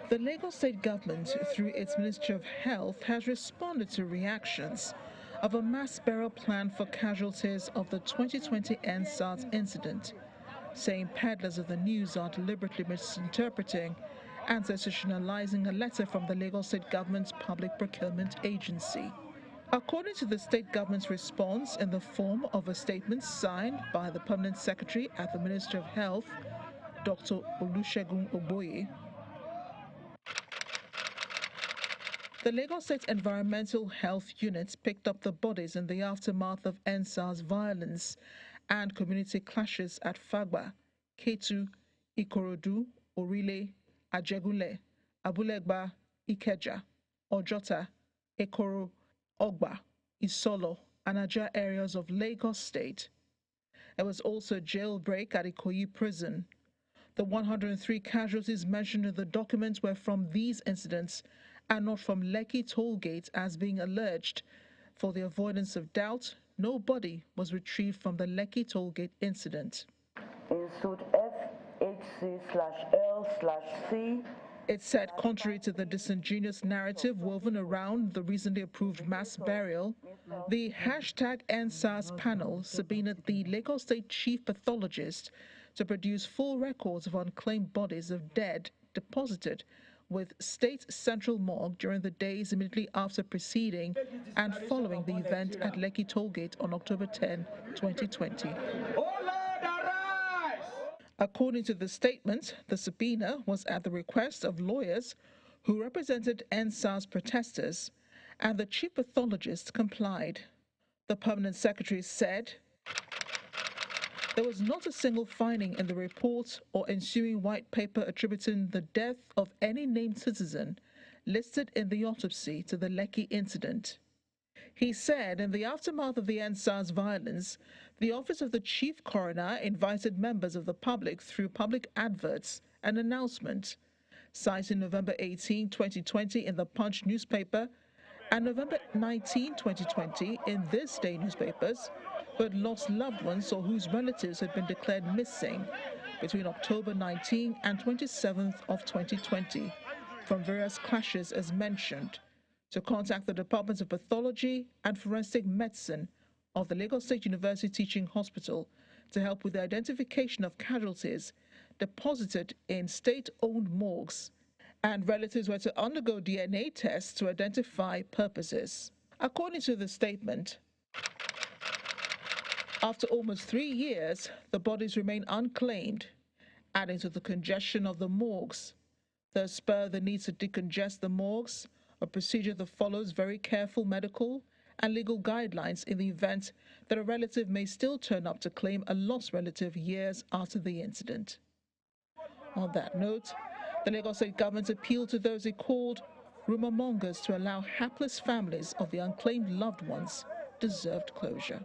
The Lagos State government, through its Ministry of Health, has responded to reactions of a mass burial plan for casualties of the 2020 EndSARs incident, saying peddlers of the news are deliberately misinterpreting and sensationalizing a letter from the Lagos State government's public procurement agency. According to the state government's response in the form of a statement signed by the Permanent Secretary at the Ministry of Health, Dr. Olusegun Oboye, the Lagos State Environmental Health Unit picked up the bodies in the aftermath of EndSARS violence and community clashes at Fagba, Ketu, Ikorodu, Orile, Ajegunle, Abulegba, Ikeja, Ojota, Ekoro, Ogba, Isolo, and Ajah areas of Lagos State. There was also a jailbreak at Ikoyi prison. The 103 casualties mentioned in the document were from these incidents and not from Lekki toll gate as being alleged. For the avoidance of doubt, no body was retrieved from the Lekki toll gate incident. In suit FHC/L/C, it said, contrary to the disingenuous narrative woven around the recently approved mass burial, the #EndSARS panel subpoenaed the Lagos State chief pathologist to produce full records of unclaimed bodies of dead deposited with State Central Morgue during the days immediately after preceding and following the event at Lekki Tollgate on October 10, 2020. According to the statement, the subpoena was at the request of lawyers who represented EndSARS protesters, and the chief pathologist complied. The permanent secretary said, there was not a single finding in the report or ensuing white paper attributing the death of any named citizen listed in the autopsy to the Lekki incident. He said in the aftermath of the EndSARS violence, the Office of the Chief Coroner invited members of the public through public adverts and announcement, citing November 18, 2020 in the Punch newspaper and November 19, 2020 in This Day newspapers, who had lost loved ones or whose relatives had been declared missing between October 19 and 27th of 2020 from various clashes as mentioned, to contact the Department of Pathology and Forensic Medicine of the Lagos State University Teaching Hospital to help with the identification of casualties deposited in state-owned morgues, and relatives were to undergo DNA tests to identify purposes. According to the statement, after almost 3 years, the bodies remain unclaimed, adding to the congestion of the morgues. Thus spur the need to decongest the morgues, a procedure that follows very careful medical and legal guidelines in the event that a relative may still turn up to claim a lost relative years after the incident. On that note, the Lagos State government appealed to those it called rumor mongers to allow hapless families of the unclaimed loved ones deserved closure.